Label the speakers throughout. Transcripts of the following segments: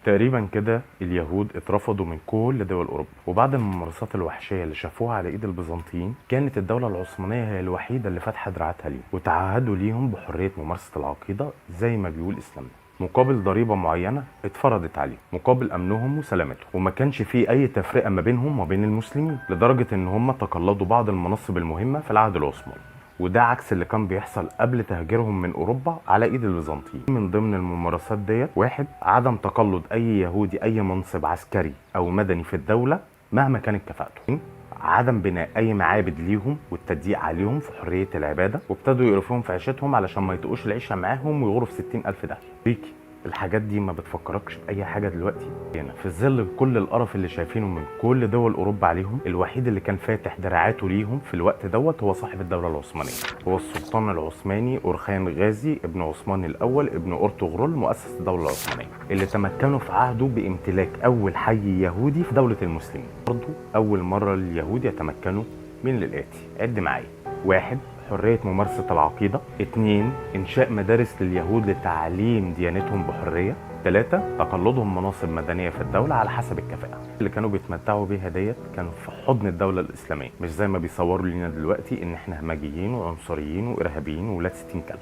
Speaker 1: تقريبا كده اليهود اترفضوا من كل دول اوروبا، وبعد الممارسات الوحشيه اللي شافوها على ايد البيزنطيين كانت الدوله العثمانيه هي الوحيده اللي فاتحه دراعاتها ليهم وتعهدوا ليهم بحريه ممارسه العقيده زي ما بيقول اسلامنا، مقابل ضريبه معينه اتفرضت عليهم مقابل امنهم وسلامتهم. وما كانش فيه اي تفرقه ما بينهم وبين المسلمين، لدرجه ان هم تقلدوا بعض المناصب المهمه في العهد العثماني، وده عكس اللي كان بيحصل قبل تهجيرهم من اوروبا على ايد البيزنطيين. من ضمن الممارسات ديت واحد، عدم تقلد اي يهودي اي منصب عسكري او مدني في الدوله مهما كانت كفاءته. عدم بناء اي معابد ليهم والتضييق عليهم في حريه العباده، وابتدوا يقرفوهم في عيشتهم علشان ما يطقوش العيشه معاهم ويغوروا في 60,000 داهيه. الحاجات دي ما بتفكركش باي حاجه دلوقتي؟ هنا في ظل كل القرف اللي شايفينه من كل دول اوروبا عليهم، الوحيد اللي كان فاتح دراعاته ليهم في الوقت دوت هو صاحب الدوله العثمانيه، هو السلطان العثماني أورخان غازي ابن عثمان الاول ابن أرطغرل مؤسس الدوله العثمانيه، اللي تمكنوا في عهده بامتلاك اول حي يهودي في دوله المسلمين. برضه اول مره اليهود يتمكنوا من الاتي، عد معايا: واحد، حرية ممارسة العقيدة. 2، إنشاء مدارس لليهود لتعليم ديانتهم بحرية. 3، تقلدهم مناصب مدنية في الدولة على حسب الكفاءة. اللي كانوا بيتمتعوا بيها ديت كانوا في حضن الدولة الإسلامية، مش زي ما بيصوروا لنا دلوقتي إن إحنا همجيين وعنصريين وإرهابيين وولاد 60 كلب.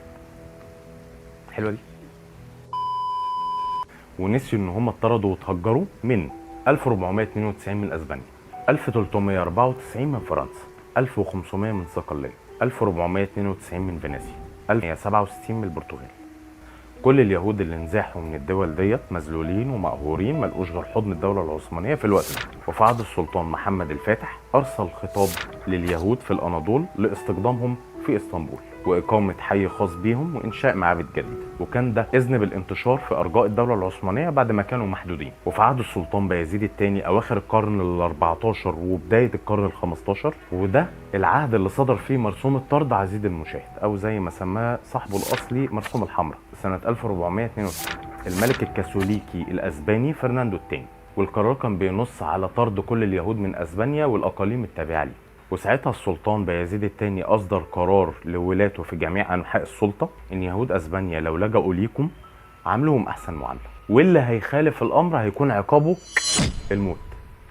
Speaker 1: حلوة دي. ونسيوا إن هم اتطردوا واتهجروا من 1492 من أسبانيا، 1394 من فرنسا، 1500 من صقلية، 1492 من فينيسيا، 1167 من البرتغال. كل اليهود اللي انزاحوا من الدول ديت مذلولين ومقهورين، ملقوش غير حضن الدوله العثمانيه في الوقت ده. وفي عهد السلطان محمد الفاتح ارسل خطاب لليهود في الاناضول لاستخدامهم في اسطنبول واقامه حي خاص بيهم وانشاء معابد جديده، وكان ده اذن بالانتشار في ارجاء الدوله العثمانيه بعد ما كانوا محدودين. وفي عهد السلطان بايزيد الثاني اواخر القرن ال14 وبدايه القرن ال15، وده العهد اللي صدر فيه مرسوم الطرد عزيز المشاهد، او زي ما سماه صاحبه الاصلي مرسوم الحمراء سنه 1492، الملك الكاثوليكي الاسباني فرناندو الثاني. والقرار كان بينص على طرد كل اليهود من اسبانيا والاقاليم التابعه ليه. وساعتها السلطان بايزيد الثاني اصدر قرار لولاته في جميع انحاء السلطه ان يهود اسبانيا لو لجأوا ليكم عاملوهم احسن معامله، واللي هيخالف الامر هيكون عقابه الموت.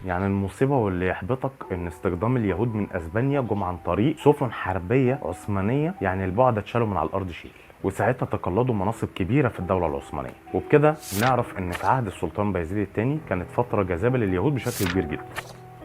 Speaker 1: يعني المصيبه واللي يحبطك ان استخدام اليهود من اسبانيا جم عن طريق سفن حربيه عثمانيه، يعني البعد اتشالوا من على الارض شيل، وساعتها تقلدوا مناصب كبيره في الدوله العثمانيه. وبكده نعرف ان في عهد السلطان بايزيد الثاني كانت فتره جاذبه لليهود بشكل كبير جدا،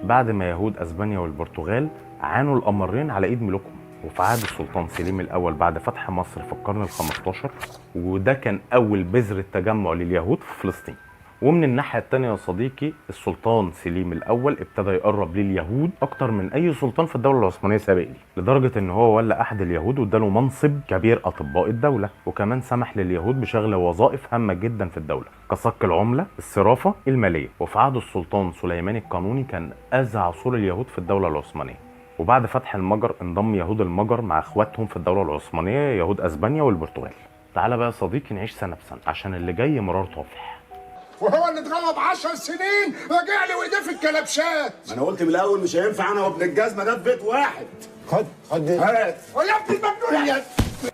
Speaker 1: بعد ما يهود اسبانيا والبرتغال عانوا الامرين على ايد ملوكهم. وفي عهد السلطان سليم الاول بعد فتح مصر في القرن ال15، وده كان اول بذر التجمع لليهود في فلسطين. ومن الناحيه الثانيه يا صديقي، السلطان سليم الاول ابتدى يقرب لليهود اكتر من اي سلطان في الدوله العثمانيه سابق ليه، لدرجه ان هو ولى احد اليهود واداله منصب كبير اطباء الدوله، وكمان سمح لليهود بشغل وظائف هامه جدا في الدوله كصك العمله، الصرافه، الماليه. وفي عهد السلطان سليمان القانوني كان اذى عصور اليهود في الدوله العثمانيه. وبعد فتح المجر انضم يهود المجر مع اخواتهم في الدوله العثمانيه يهود اسبانيا والبرتغال. تعالى بقى يا صديقي نعيش سنه بسنه عشان اللي جاي مرار طافح.
Speaker 2: وهو اللي اتغلب 10 سنين راجع لي وايديه في الكلبشات.
Speaker 3: ما انا قلت من الاول مش هينفع انا وابن الجزمه ده في بيت واحد.
Speaker 2: خد دي. هات ويا ابني الممنوع.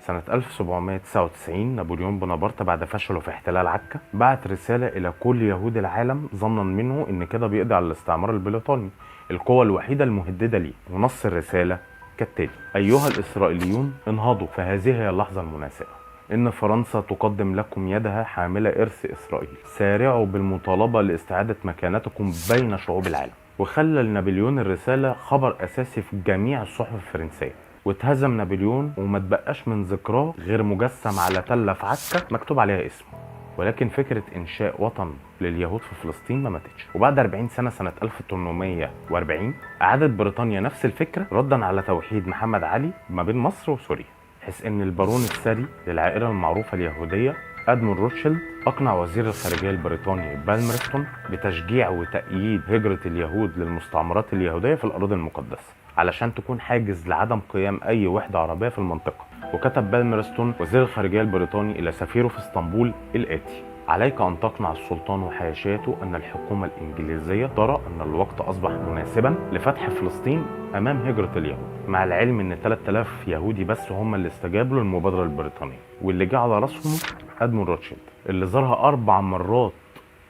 Speaker 1: سنة 1799 نابليون بونابرت بعد فشله في احتلال عكا بعت رسالة إلى كل يهود العالم ظنا منه إن كده بيقضي على الاستعمار البريطاني، القوة الوحيدة المهددة ليه. ونص الرسالة كالتالي: أيها الإسرائيليون انهضوا، فهذه هي اللحظة المناسبة. إن فرنسا تقدم لكم يدها حاملة إرث إسرائيل، سارعوا بالمطالبة لاستعادة مكانتكم بين شعوب العالم. وخلى نابليون الرسالة خبر أساسي في جميع الصحف الفرنسية، واتهزم نابليون وما تبقاش من ذكراه غير مجسم على تلة في عكا مكتوب عليها اسمه. ولكن فكرة إنشاء وطن لليهود في فلسطين ما ماتتش، وبعد 40 سنة سنة 1840 أعادت بريطانيا نفس الفكرة ردا على توحيد محمد علي ما بين مصر وسوريا، حيث ان البارون الثري للعائله المعروفه اليهوديه ادمون روتشيلد اقنع وزير الخارجيه البريطاني بالمرستون بتشجيع وتأييد هجره اليهود للمستعمرات اليهوديه في الاراضي المقدسه علشان تكون حاجز لعدم قيام اي وحده عربيه في المنطقه. وكتب بالمرستون وزير الخارجيه البريطاني الى سفيره في اسطنبول الاتي: عليك أن تقنع السلطان وحاشيته أن الحكومة الإنجليزية ترى أن الوقت أصبح مناسبا لفتح فلسطين أمام هجرة اليهود، مع العلم أن 3000 يهودي بس هم اللي استجابوا للمبادرة البريطانية، واللي جه على رأسهم أدمون روتشيلد اللي زارها 4 مرات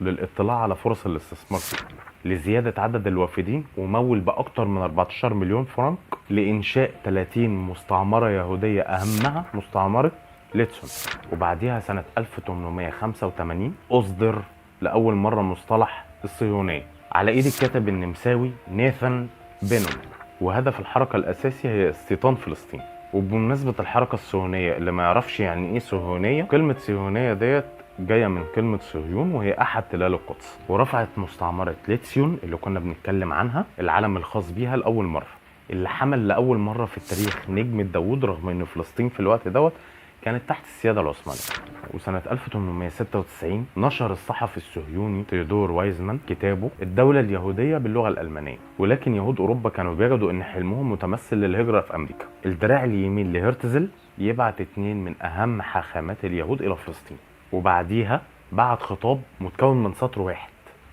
Speaker 1: للاطلاع على فرص الاستثمار فيه، لزيادة عدد الوافدين، ومول بأكتر من 14 مليون فرنك لإنشاء 30 مستعمرة يهودية أهمها مستعمرة ليتسون. وبعديها سنة 1885 أصدر لأول مرة مصطلح الصهيونية على إيد الكاتب النمساوي ناثان بينون، وهدف الحركة الأساسي هي استيطان فلسطين. وبمناسبة الحركة الصهيونية، اللي ما يعرفش يعني إيه صهيونية، كلمة صهيونية ديت جاية من كلمة صهيون وهي أحد تلال القدس، ورفعت مستعمرة ليتسيون اللي كنا بنتكلم عنها العلم الخاص بيها لأول مرة، اللي حمل لأول مرة في التاريخ نجمة داوود، رغم إن فلسطين في الوقت دوت كانت تحت السيادة العثمانية. وسنة 1896 نشر الصحفي الصهيوني تيودور وايزمان كتابه الدولة اليهودية باللغة الألمانية، ولكن يهود أوروبا كانوا بيجدوا إن حلمهم متمثل للهجرة في أمريكا. الدراع اليمين لهرتزل يبعت 2 من أهم حاخامات اليهود إلى فلسطين، وبعديها بعت خطاب متكون من سطر واحد: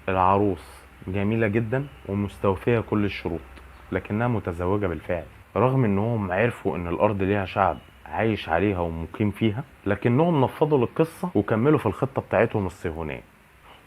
Speaker 1: العروس جميلة جدا ومستوفية كل الشروط، لكنها متزوجة بالفعل. رغم إنهم عرفوا إن الأرض ليها شعب عايش عليها ومقيم فيها، لكنهم نفضوا للقصة وكملوا في الخطة بتاعتهم الصهيونية.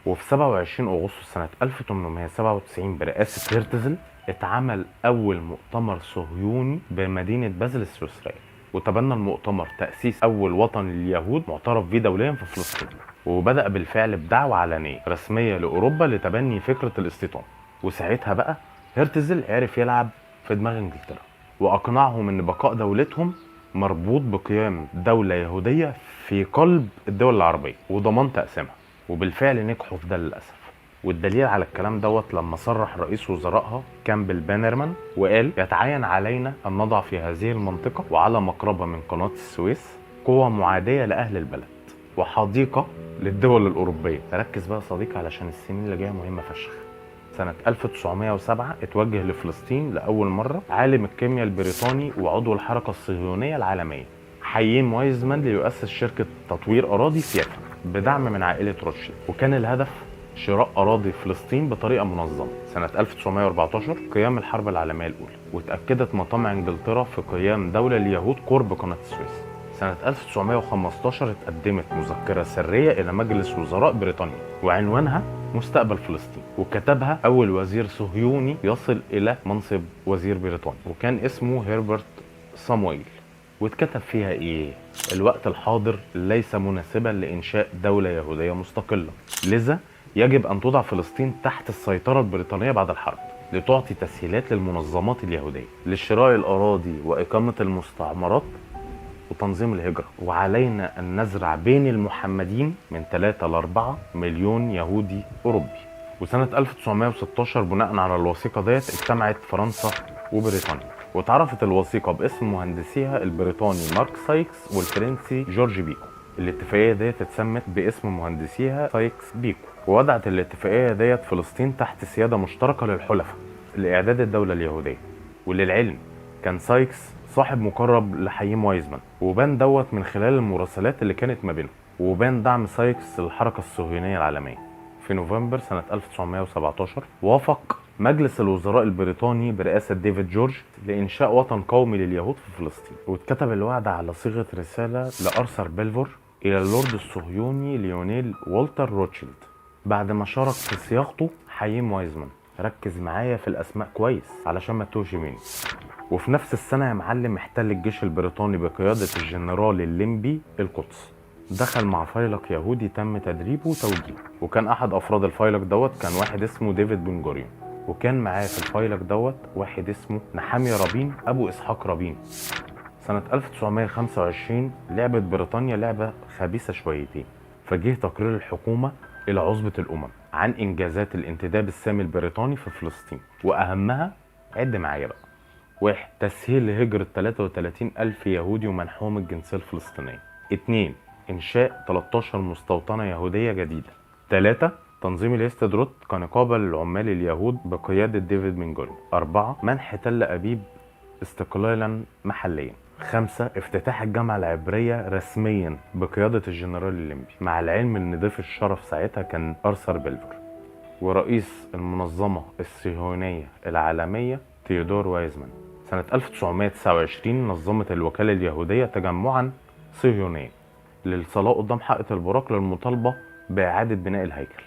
Speaker 1: وفي 27 أغسطس سنة 1897 برئاسة هرتزل اتعمل أول مؤتمر صهيوني بمدينة بازل السويسرية، وتبنى المؤتمر تأسيس أول وطن لليهود معترف به دوليا في فلسطين، وبدأ بالفعل بدعوة علنية رسمية لأوروبا لتبني فكرة الاستيطان. وساعتها بقى هرتزل عرف يلعب في دماغ انجلترا وأقنعهم إن بقاء دولتهم مربوط بقيام دولة يهودية في قلب الدول العربية وضمان تقسيمها، وبالفعل نجحوا في ده للأسف. والدليل على الكلام دوت لما صرح رئيس وزرائها كامبل بانرمان وقال: يتعين علينا أن نضع في هذه المنطقة وعلى مقربة من قناة السويس قوة معادية لأهل البلد وحديقة للدول الأوروبية. ركز بقى صديقي علشان السنين اللي جاية مهمة فشخ. سنة 1907 اتوجه لفلسطين لأول مرة عالم الكيمياء البريطاني وعضو الحركة الصهيونية العالمية حييم وايزمان ليؤسس شركة تطوير أراضي في يافا بدعم من عائلة روتشيلد، وكان الهدف شراء أراضي فلسطين بطريقة منظمة. سنة 1914 قيام الحرب العالمية الأولى، وتأكدت مطامع إنجلترا في قيام دولة اليهود قرب قناة السويس. سنة 1915 اتقدمت مذكرة سرية إلى مجلس وزراء بريطانيا وعنوانها مستقبل فلسطين، وكتبها أول وزير صهيوني يصل إلى منصب وزير بريطاني، وكان اسمه هيربرت سامويل. واتكتب فيها إيه؟ الوقت الحاضر ليس مناسبا لإنشاء دولة يهودية مستقلة، لذا يجب أن توضع فلسطين تحت السيطرة البريطانية بعد الحرب لتعطي تسهيلات للمنظمات اليهودية لشراء الأراضي وإقامة المستعمرات وتنظيم الهجرة. وعلينا أن نزرع بين المحمدين من 3 ل 4 مليون يهودي أوروبي. وسنة 1916 بناء على الوثيقة ديت اجتمعت فرنسا وبريطانيا، واتعرفت الوثيقة باسم مهندسيها البريطاني مارك سايكس والفرنسي جورج بيكو. الاتفاقية ديت اتسمت باسم مهندسيها سايكس بيكو، ووضعت الاتفاقية ديت فلسطين تحت سيادة مشتركة للحلفاء لإعداد الدولة اليهودية. وللعلم كان سايكس صاحب مقرب لحييم وايزمان، وبان دوت من خلال المراسلات اللي كانت ما بينهم، وبان دعم سايكس للحركة الصهيونية العالمية. في نوفمبر سنة 1917 وافق مجلس الوزراء البريطاني برئاسة ديفيد جورج لإنشاء وطن قومي لليهود في فلسطين، واتكتب الوعد على صيغة رسالة لأرثر بلفور إلى اللورد الصهيوني ليونيل والتر روتشيلد بعد ما شارك في صياغته حييم وايزمان. ركز معايا في الأسماء كويس علشان ما تتوهش مني. وفي نفس السنة يا معلم احتل الجيش البريطاني بقيادة الجنرال الليمبي القدس، دخل مع فيلق يهودي تم تدريبه وتوجيهه، وكان أحد أفراد الفيلق دوت كان واحد اسمه ديفيد بن جوريون، وكان معاه في الفيلق دوت واحد اسمه نحامية رابين أبو إسحاق رابين. سنة 1925 لعبت بريطانيا لعبة خبيثة شويتين، فجه تقرير الحكومة إلى عصبة الأمم عن إنجازات الانتداب السامي البريطاني في فلسطين، وأهمها عد معايا بقى: 1. تسهيل هجرة 33,000 يهودي ومنحهم الجنسية الفلسطينية. 2. إنشاء 13 مستوطنة يهودية جديدة. 3. تنظيم الهيستدروت كنقابة للعمال اليهود بقيادة ديفيد بن جوريون. 4. منح تل أبيب استقلالا محليا. 5. افتتاح الجامعة العبرية رسميا بقيادة الجنرال الليمبي، مع العلم ان ضيف الشرف ساعتها كان أرثر بلفور، ورئيس المنظمة الصهيونية العالمية تيودور وايزمان. سنة 1929 نظمت الوكالة اليهودية تجمعا صهيونيا للصلاة قدام حائط البراق للمطالبة بإعادة بناء الهيكل.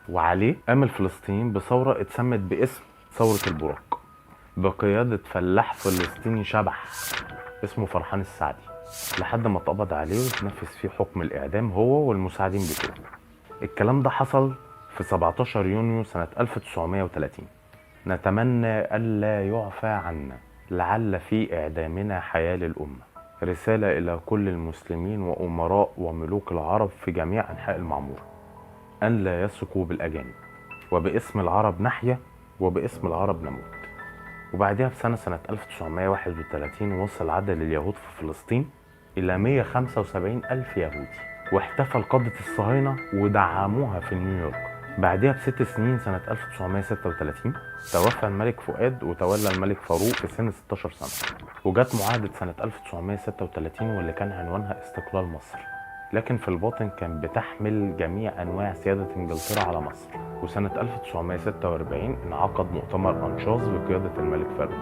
Speaker 1: وعليه قام الفلسطينيين بثورة اتسمت باسم ثورة البراق بقيادة فلاح فلسطيني شبح اسمه فرحان السعدي، لحد ما اتقبض عليه وتنفذ فيه حكم الإعدام هو والمساعدين بتوعه. الكلام ده حصل في 17 يونيو سنة 1930. نتمنى ألا يعفى عنا، لعل في إعدامنا حياة للأمة. رسالة إلى كل المسلمين وأمراء وملوك العرب في جميع أنحاء المعمورة أن لا يثقوا بالأجانب، وباسم العرب نحيا وباسم العرب نموت. وبعدها بسنة 1931 وصل عدد اليهود في فلسطين إلى 175 ألف يهودي، واحتفل قادة الصهاينة ودعموها في نيويورك. بعدها ب6 سنين سنة 1936 توفى الملك فؤاد وتولى الملك فاروق في سن 16 سنة، وجت معاهدة سنة 1936 واللي كان عنوانها استقلال مصر، لكن في الباطن كان بتحمل جميع أنواع سيادة إنجلترا على مصر. وسنة 1946 انعقد مؤتمر أنشاص بقيادة الملك فاروق،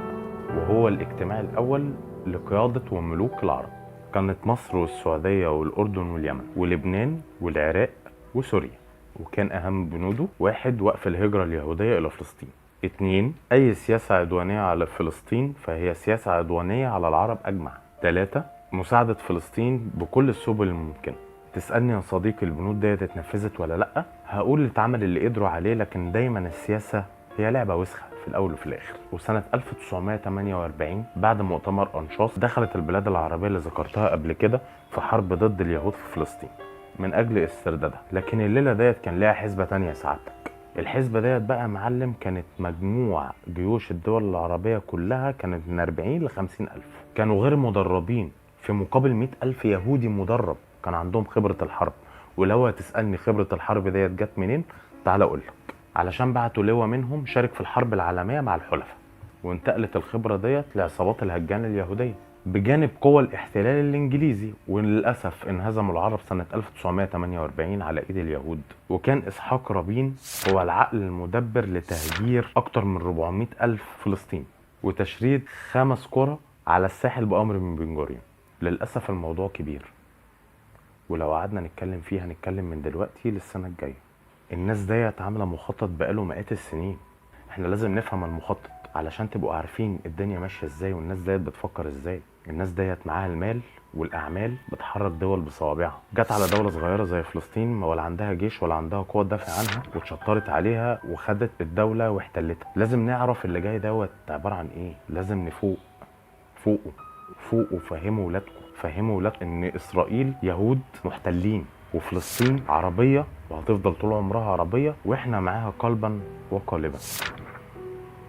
Speaker 1: وهو الاجتماع الأول لقيادة وملوك العرب. كانت مصر والسعودية والأردن واليمن ولبنان والعراق وسوريا. وكان أهم بنوده: 1. وقف الهجرة اليهودية إلى فلسطين. 2. أي سياسة عدوانية على فلسطين فهي سياسة عدوانية على العرب أجمع. 3. مساعدة فلسطين بكل السبل الممكنة. تسألني يا صديقي البنود ديت اتنفذت ولا لأ؟ هقول اللي اتعمل اللي قدروا عليه، لكن دايما السياسة هي لعبة وسخة في الأول وفي الآخر. وسنة 1948 بعد مؤتمر أنشاص دخلت البلاد العربية اللي ذكرتها قبل كده في حرب ضد اليهود في فلسطين من أجل استردادها. لكن الليلة ديت كان لها حسبة تانية سعادتك. الحسبة ديت بقى معلم كانت مجموع جيوش الدول العربية كلها كانت من 40 ل 50 ألف، كانوا غير مدربين في مقابل 100 ألف يهودي مدرب كان عندهم خبرة الحرب. ولو هتسألني خبرة الحرب ديت جت منين، تعال أقولك. علشان بعتوا لواء منهم شارك في الحرب العالمية مع الحلفاء، وانتقلت الخبرة ديت لعصابات الهجان اليهودية بجانب قوى الاحتلال الانجليزي. وللأسف انهزموا العرب سنة 1948 على ايد اليهود، وكان اسحاق رابين هو العقل المدبر لتهجير اكتر من 400 ألف فلسطيني وتشريد 5 قرى على الساحل بأمر من بن غوريون. للأسف الموضوع كبير، ولو قعدنا نتكلم فيه هنتكلم من دلوقتي للسنة الجاية. الناس ديت عاملة مخطط بقاله مئات السنين. احنا لازم نفهم المخطط علشان تبقوا عارفين الدنيا ماشية ازاي والناس ديت بتفكر ازاي. الناس ديت معاها المال والأعمال بتحرك دول بصوابعها. جت على دولة صغيرة زي فلسطين ولا عندها جيش ولا عندها قوة تدافع عنها، واتشطرت عليها وخدت الدولة واحتلتها. لازم نعرف اللي جاي دوت عبارة عن ايه. لازم نفوق. فوقوا فهموا ولادكم ان اسرائيل يهود محتلين، وفلسطين عربية وهتفضل طول عمرها عربية، واحنا معاها قلبا وقالبا.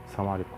Speaker 1: السلام عليكم.